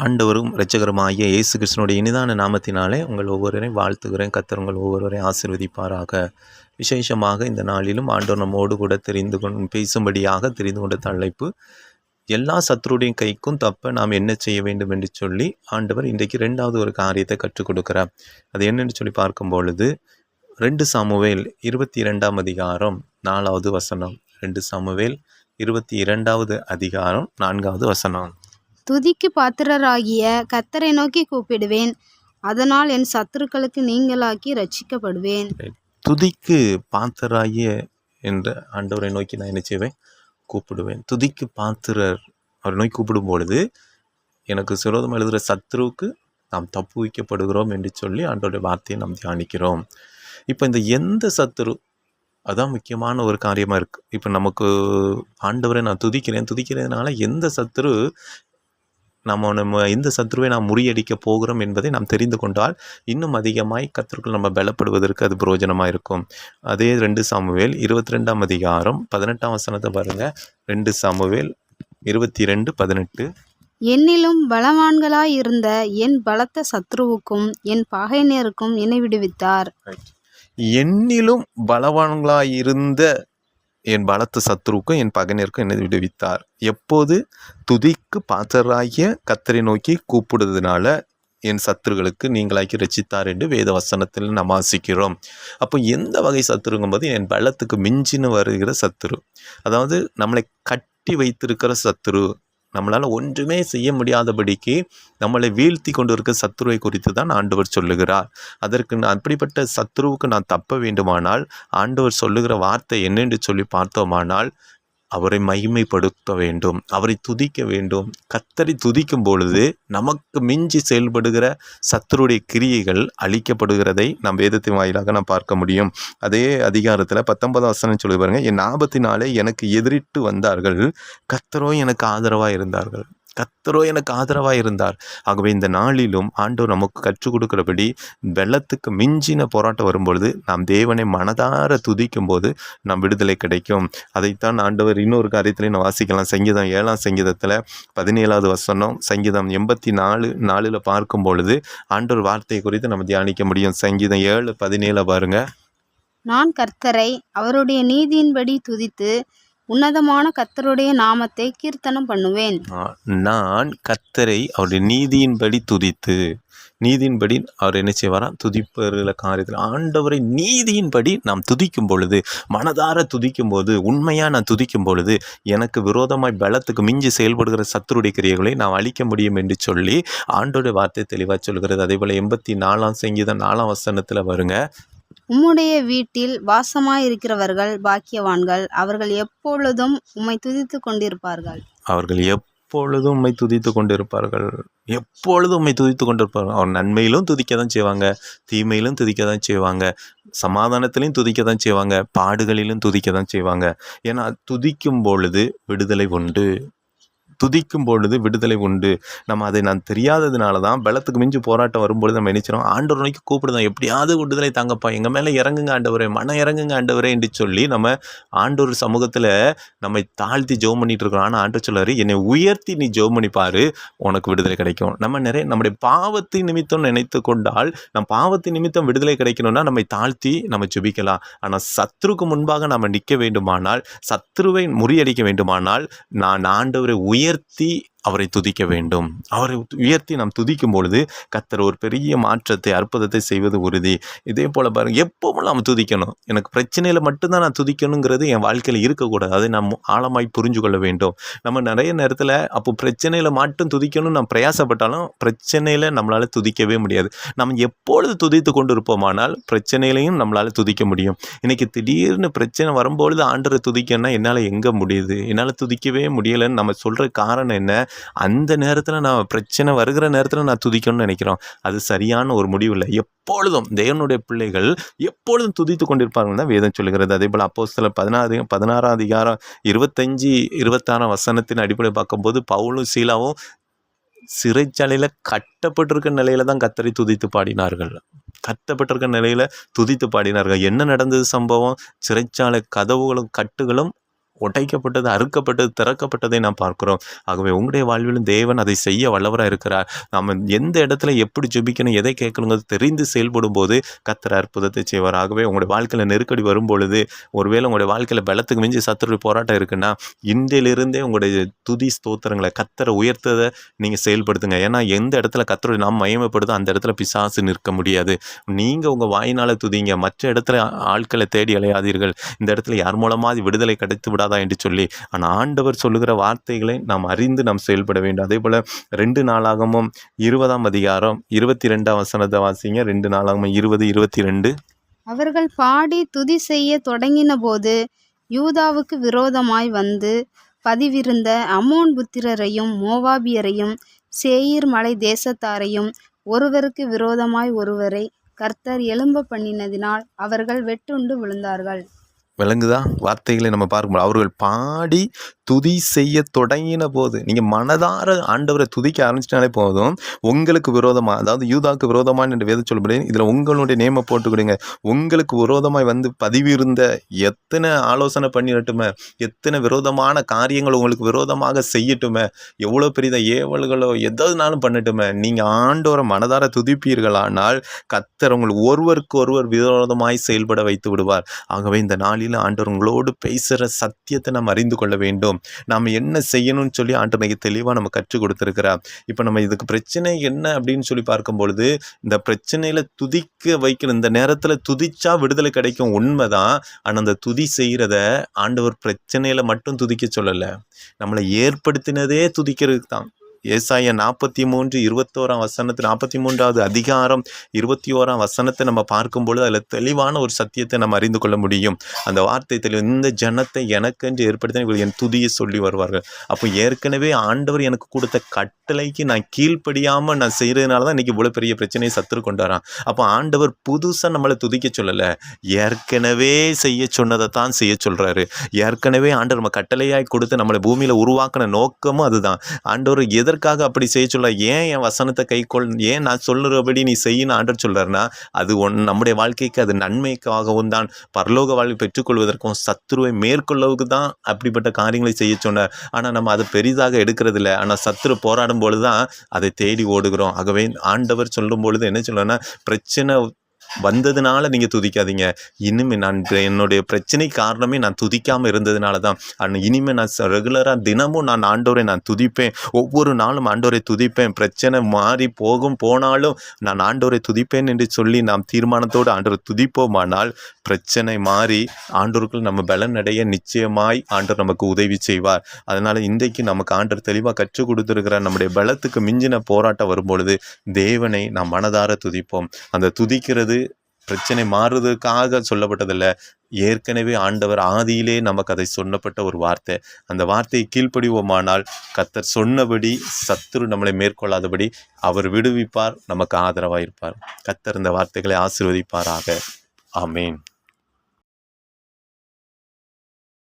ஆண்டவரும் இரட்சகருமாகிய இயேசு கிறிஸ்துவினுடைய இனிதான நாமத்தினாலே உங்கள் ஒவ்வொருவரையும் வாழ்த்துகிறேன். கர்த்தர் உங்கள் ஒவ்வொருவரையும் ஆசீர்வதிப்பாராக. விசேஷமாக இந்த நாளிலும் ஆண்டவர் நம்மோடு கூட பேசும்படியாக தெரிந்து கொண்ட தலைப்பு, எல்லா சத்துருடைய கைக்கும் தப்ப நாம் என்ன செய்ய வேண்டும் என்று சொல்லி ஆண்டவர் இன்றைக்கு 2வது ஒரு காரியத்தை கற்றுக் கொடுக்கிறார். அது என்னென்னு சொல்லி பார்க்கும் பொழுது 2 சாமுவேல் 22ஆம் அதிகாரம் 4வது வசனம். 2 சாமுவேல் 22வது அதிகாரம் 4வது வசனம். துதிக்கு பாத்திரராகிய கர்த்தரை நோக்கி கூப்பிடுவேன், அதனால் என் சத்துருக்களுக்கு நீங்களாக்கி ரட்சிக்கப்படுவேன். துதிக்கு பாத்திரராகிய என்ற ஆண்டவரை நோக்கி நான் என்ன செய்வேன்? கூப்பிடுவேன். துதிக்கு பாத்திரர் அவரை நோக்கி கூப்பிடும் பொழுது எனக்கு விரோதம் எழுதுகிற சத்துருவுக்கு நாம் தப்பு வைக்கப்படுகிறோம் என்று சொல்லி ஆண்டவருடைய வார்த்தையை நாம் தியானிக்கிறோம். இப்போ இந்த எந்த சத்துரு, அதான் முக்கியமான ஒரு காரியமாக இருக்குது. இப்போ நமக்கு ஆண்டவரை நான் துதிக்கிறதுனால எந்த சத்துரு நம்ம எந்த சத்துருவை நாம் முறியடிக்க போகிறோம் என்பதை நாம் தெரிந்து கொண்டால் இன்னும் அதிகமாய் கர்த்தருக்குள் நம்ம பலப்படுவதற்கு அது பிரயோஜனமாக இருக்கும். அதே 2 சாமுவேல் 22ஆம் அதிகாரம் 18ஆம் வசனத்தை பாருங்கள். 2 சாமுவேல் 22:18. என்னிலும் பலவான்களாய் இருந்த என் பலத்த சத்ருவுக்கும் என் பகைஞருக்கும் என்னை விடுவித்தார். என்னிலும் பலவான்களாயிருந்த என் பலத்த சத்துருவுக்கும் என் பகைஞருக்கும் என்னை விடுவித்தார். எப்போது? துதிக்கு பாத்திரராகிய கர்த்தரை நோக்கி கூப்பிடுறதுனால என் சத்துருகளுக்கு நீங்களாக்கி ரட்சித்தார் என்று வேத வசனத்தில் நாம் வாசிக்கிறோம். அப்போ எந்த வகை சத்துருங்கும் போது என் பலத்துக்கு மிஞ்சின்னு வருகிற சத்துரு, அதாவது நம்மளை கட்டி வைத்திருக்கிற சத்துரு, நம்மளால் ஒன்றுமே செய்ய முடியாதபடிக்கு நம்மளை வீழ்த்தி கொண்டு இருக்க சத்துருவை குறித்து தான் ஆண்டவர் சொல்லுகிறார். அதற்கு அப்படிப்பட்ட சத்துருவுக்கு நான் தப்ப வேண்டுமானால் ஆண்டவர் சொல்லுகிற வார்த்தை என்னென்று சொல்லி பார்த்தோமானால் அவரை மகிமைப்படுத்த வேண்டும், அவரை துதிக்க வேண்டும். கர்த்தரை துதிக்கும் பொழுது நமக்கு மிஞ்சி செயல்படுகிற சத்துருடைய கிரியைகள் அழிக்கப்படுகிறதை நாம் வேதத்தின் வாயிலாக நாம் பார்க்க முடியும். அதே அதிகாரத்தில் 19ஆம் வசனம் சொல்லி பாருங்க, என் ஆபத்தினாலே எனக்கு எதிரிட்டு வந்தார்கள், கர்த்தரோ எனக்கு ஆதரவாக இருந்தார்கள். கர்த்தரோ எனக்கு ஆதரவாக இருந்தார். ஆகவே இந்த நாளிலும் ஆண்டவர் நமக்கு கற்றுக் கொடுக்கிறபடி வெள்ளத்துக்கு மிஞ்சின போராட்டம் வரும்பொழுது நாம் தேவனை மனதார துதிக்கும் போது நாம் விடுதலை கிடைக்கும். அதைத்தான் ஆண்டவர் இன்னொரு காரியத்திலையும் நான் வாசிக்கலாம். சங்கீதம் 7ஆம் சங்கீதத்தில் 17வது வசனம், சங்கீதம் 84:4 பார்க்கும் பொழுது ஆண்டவர் வார்த்தையை குறித்து நம்ம தியானிக்க முடியும். சங்கீதம் 7:17 பாருங்க. நான் கர்த்தரை அவருடைய நீதியின்படி துதித்து உன்னதமான கர்த்தருடைய நாமத்தை கீர்த்தனம் பண்ணுவேன். நான் கர்த்தரை அவருடைய நீதியின்படி துதித்து, நீதியின்படி அவர் என்ன செய்வாராம்? துதிப்பவர்கள காரியத்தில் ஆண்டவரை நீதியின்படி நாம் துதிக்கும் பொழுது, மனதார துதிக்கும் போது, உண்மையாக நான் துதிக்கும் பொழுது எனக்கு விரோதமாய் பலத்துக்கு மிஞ்சி செயல்படுகிற சத்துருடைய கிரியைகளை நாம் அழிக்க முடியும் என்று சொல்லி ஆண்டோடைய வார்த்தை தெளிவாக சொல்கிறது. அதே போல் 84ஆம் சங்கீதம் 4ஆம் வசனத்தில் வருங்க, உம்முடைய வீட்டில் வாசமாயிருக்கிறவர்கள் பாக்கியவான்கள், அவர்கள் எப்பொழுதும் உம்மை துதித்து கொண்டிருப்பார்கள். அவர்கள் எப்பொழுதும் உம்மை துதித்து கொண்டிருப்பார்கள். எப்பொழுதும் உம்மை துதித்து கொண்டிருப்பார்கள். அவர் நன்மையிலும் துதிக்க தான் செய்வாங்க, தீமையிலும் துதிக்க தான் செய்வாங்க, சமாதானத்திலையும் துதிக்க தான் செய்வாங்க, பாடுகளிலும் துதிக்க தான் செய்வாங்க. ஏன்னா துதிக்கும் பொழுது விடுதலை உண்டு, துதிக்கும் பொழுது விடுதலை உண்டு. நம்ம அதை நான் தெரியாததுனால தான் பலத்துக்கு மிஞ்சி போராட்டம் வரும்பொழுது நம்ம நினைச்சிடும், ஆண்டவர் நோக்கி கூப்பிடுதான், எப்படியாவது விடுதலை தாங்கப்பா, எங்கள் மேலே இறங்குங்க ஆண்டவரே, மன இறங்குங்க ஆண்டவரே என்று சொல்லி நம்ம ஆண்டவர் சமூகத்தில் நம்மை தாழ்த்தி ஜெபம் பண்ணிட்டு இருக்கோம். ஆனால் ஆண்டவர் சொல்றாரு, என்னை உயர்த்தி நீ ஜெபம் பண்ணி பாரு, உனக்கு விடுதலை கிடைக்கும். நம்ம நம்முடைய பாவத்தின் நிமித்தம் நினைத்து கொண்டால் நம் பாவத்தின் நிமித்தம் விடுதலை கிடைக்கணும்னா நம்மை தாழ்த்தி நம்ம ஜெபிக்கலாம். ஆனால் சத்துருக்கு முன்பாக நம்ம நிற்க வேண்டுமானால், சத்துருவை முறியடிக்க வேண்டுமானால் நான் ஆண்டவரை உயர்த்தி அவரை துதிக்க வேண்டும். அவரை உயர்த்தி நாம் துதிக்கும் பொழுது கர்த்தர் ஒரு பெரிய மாற்றத்தை, அற்புதத்தை செய்வது உறுதி. இதே போல் பாருங்கள், எப்பவும் நாம் துதிக்கணும். எனக்கு பிரச்சனையில் மட்டும்தான் நான் துதிக்கணுங்கிறது என் வாழ்க்கையில் இருக்கக்கூடாது. அதை நாம் ஆழமாய் புரிஞ்சு கொள்ள வேண்டும். நம்ம நிறைய நேரத்தில் அப்போ பிரச்சனையில் மட்டும் துதிக்கணும்னு நாம் பிரயாசப்பட்டாலும் பிரச்சனையில் நம்மளால் துதிக்கவே முடியாது. நம்ம எப்பொழுது துதித்து கொண்டு இருப்போமானால் பிரச்சனையிலையும் நம்மளால் துதிக்க முடியும். இன்றைக்கி திடீர்னு பிரச்சனை வரும்பொழுது ஆண்டரை துதிக்கணும்னா என்னால் எங்கே முடியுது, என்னால் துதிக்கவே முடியலைன்னு நம்ம சொல்கிற காரணம் என்ன? அந்த நேரத்தில் நான் பிரச்சனை வருகிற நேரத்தில் நான் துதிக்கணும்னு நினைக்கிறோம். அது சரியான ஒரு முடிவு இல்லை. எப்பொழுதும் தேவனுடைய பிள்ளைகள் எப்பொழுதும் துதித்து கொண்டிருப்பார்கள் தான் வேதம் சொல்லுகிறது. அதே போல் அப்போஸ்தலர் 16ஆம் அதிகாரம் 25-26 வசனத்தின் அடிப்படையில் பார்க்கும்போது பவுலும் சீலாவும் சிறைச்சாலையில் கட்டப்பட்டிருக்க நிலையில தான் கர்த்தரை துதித்து பாடினார்கள். கட்டப்பட்டிருக்க நிலையில துதித்து பாடினார்கள். என்ன நடந்தது சம்பவம்? சிறைச்சாலை கதவுகளும் கட்டுகளும் உடைக்கப்பட்டது, அறுக்கப்பட்டது, திறக்கப்பட்டதை நாம் பார்க்கிறோம். ஆகவே உங்களுடைய வாழ்விலும் தேவன் அதை செய்ய வல்லவராக இருக்கிறார். நம்ம எந்த இடத்துல எப்படி ஜெபிக்கணும், எதை கேட்கணுங்கிறது தெரிந்து செயல்படும் போது கர்த்தர் அற்புதத்தை செய்வார். ஆகவே உங்களுடைய வாழ்க்கையில் நெருக்கடி வரும்பொழுது, ஒருவேளை உங்களுடைய வாழ்க்கையில் பலத்துக்கு மிஞ்சி சத்துருடைய போராட்டம் இருக்குன்னா, இன்றிலிருந்தே உங்களுடைய துதி ஸ்தோத்திரங்களை கர்த்தரை உயர்த்ததை நீங்கள் செயல்படுத்துங்க. ஏன்னா எந்த இடத்துல கர்த்தருடைய நாம் மகிமைப்படுதோ அந்த இடத்துல பிசாசு நிற்க முடியாது. நீங்கள் உங்கள் வாயினால் துதிங்க, மற்ற இடத்துல ஆட்களை தேடி அலையாதீர்கள். இந்த இடத்துல யார் மூலமாக விடுதலை கிடைத்து விடாதா என்று சொல்லி. ஆனால் ஆண்டவர் சொல்லுகிற வார்த்தைகளை நாம் அறிந்து நாம் செயல்பட வேண்டும். அதே போல் 2 நாளாகமும் 20ஆம் அதிகாரம் 22ஆம் வசனத்தை வாசிங்க. 2 நாளாகமும் 20:22. அவர்கள் பாடி துதி செய்ய தொடங்கினபோது யூதாவுக்கு விரோதமாய் வந்து பதிவிருந்த அம்மோன் புத்திரரையும் மோவாபியரையும் சேயீர் மலை தேசத்தாரையும் ஒருவருக்கு விரோதமாய் ஒருவரை கர்த்தர் எழும்ப பண்ணினதினால் அவர்கள் வெட்டுண்டு விழுந்தார்கள். விளங்குதா? வார்த்தைகளை நம்ம பார்க்கும்போது அவர்கள் பாடி துதி செய்ய தொடங்கின போது, நீங்கள் மனதார ஆண்டவரை துதிக்க ஆரம்பிச்சிட்டாலே போதும், உங்களுக்கு விரோதமாக, அதாவது யூதாவுக்கு விரோதமாக என்று வேதம் சொல்லப்படி இதில் உங்களுடைய நேமை போட்டுக்கிடுங்க. உங்களுக்கு விரோதமாய் வந்து பதிவிருந்த எத்தனை ஆலோசனை பண்ணிடட்டுமே, எத்தனை விரோதமான காரியங்கள் உங்களுக்கு விரோதமாக செய்யட்டுமே, எவ்வளோ பெரிய ஏவல்களோ எதானாலும் பண்ணட்டுமே, நீங்கள் ஆண்டவரை மனதார துதிப்பீர்களானால் கர்த்தர் உங்களுக்கு ஒருவருக்கு ஒருவர் விரோதமாய் செயல்பட வைத்து விடுவார். ஆகவே இந்த நாளில் ஆண்டவர் உங்களோடு பேசுகிற சத்தியத்தை நாம் அறிந்து கொள்ள வேண்டும். நாம் என்ன செய்யணும்னு சொல்லி ஆண்டவருக்கு தெளிவாக நம்ம கற்றுக் கொடுத்துருக்கிறார். இப்போ நம்ம இதுக்கு பிரச்சனை என்ன அப்படின்னு சொல்லி பார்க்கும் பொழுது, இந்த பிரச்சனையில் துதிக்க வைக்கிற இந்த நேரத்தில் துதிச்சா விடுதலை கிடைக்கும், உண்மைதான். ஆனால் அந்த துதி செய்கிறத ஆண்டவர் பிரச்சனையில் மட்டும் துதிக்க சொல்லலை, நம்மளை ஏற்படுத்தினதே துதிக்கிறதுக்கு தான். ஏசாயா 43:21 வசனத்தில் 43வது அதிகாரம் 21 வசனத்தை நம்ம பார்க்கும்பொழுது அதில் தெளிவான ஒரு சத்தியத்தை நம்ம அறிந்து கொள்ள முடியும். அந்த வார்த்தை தெளிவு, இந்த ஜனத்தை எனக்கென்று ஏற்படுத்தின இவர்கள் என் துதியை சொல்லி வருவார்கள். அப்போ ஏற்கனவே ஆண்டவர் எனக்கு கொடுத்த கட்டளைக்கு நான் கீழ்ப்படியாமல் நான் செய்கிறதுனால தான் இன்றைக்கி இவ்வளோ பெரிய பிரச்சனையை சத்துரு கொண்டாரான். அப்போ ஆண்டவர் புதுசாக நம்மளை துதிக்க சொல்லலை, ஏற்கனவே செய்ய சொன்னதை தான் செய்ய சொல்கிறாரு. ஏற்கனவே ஆண்டவர் நம்ம கட்டளையாய் கொடுத்து நம்மளை பூமியில் உருவாக்கின நோக்கமும் அதுதான். ஆண்டவர் எதற்காக அப்படி செய்ய சொல்ல, ஏன் என் வசனத்தை கைக்கொள், ஏன் நான் சொல்லுறபடி நீ செய்யணும் ஆண்டவர் சொல்றாருன்னா, அது நம்முடைய வாழ்க்கைக்கு அது நன்மைக்காகவும் தான், பரலோக வாழ்வை பெற்றுக்கொள்வதற்கும் சத்துருவை மேற்கொள்ளவுக்கு தான் அப்படிப்பட்ட காரியங்களை செய்ய சொன்னார். ஆனால் நம்ம அதை பெரிதாக எடுக்கிறது இல்லை. ஆனால் சத்துரு போராடும் பொழுது தான் அதை தேடி ஓடுகிறோம். ஆகவே ஆண்டவர் சொல்லும் பொழுது என்ன சொல்லுன்னா, பிரச்சனை வந்ததுனால நீங்கள் துதிக்காதீங்க, இனிமேல் நான் என்னுடைய பிரச்சனை காரணமே நான் துதிக்காமல் இருந்ததுனால தான். ஆனால் இனிமேல் நான் ரெகுலராக தினமும் நான் ஆண்டவரை நான் துதிப்பேன், ஒவ்வொரு நாளும் ஆண்டவரை துதிப்பேன், பிரச்சனை மாறி போனாலும் நான் ஆண்டவரை துதிப்பேன் என்று சொல்லி நாம் தீர்மானத்தோடு ஆண்டவரை துதிப்போமானால் பிரச்சனை மாறி ஆண்டவருக்குள் நம்ம பலன் அடைய நிச்சயமாய் ஆண்டவர் நமக்கு உதவி செய்வார். அதனால் இன்றைக்கு நமக்கு ஆண்டவர் தெளிவாக கற்றுக் கொடுத்துருக்கிற நம்முடைய பலத்துக்கு மிஞ்சின போராட்டம் வரும்பொழுது தேவனை நாம் மனதார துதிப்போம். அந்த துதிக்கிறது பிரச்சனை மாறுவதற்காக சொல்லப்பட்டதில்லை, ஏற்கனவே ஆண்டவர் ஆதியிலே நமக்கு அதை சொன்னப்பட்ட ஒரு வார்த்தை. அந்த வார்த்தையை கீழ்ப்படிவோமானால் கர்த்தர் சொன்னபடி சத்துரு நம்மளை மேற்கொள்ளாதபடி அவர் விடுவிப்பார், நமக்கு ஆதரவாக இருப்பார். கர்த்தர் இந்த வார்த்தைகளை ஆசீர்வதிப்பாராக. ஆமேன்.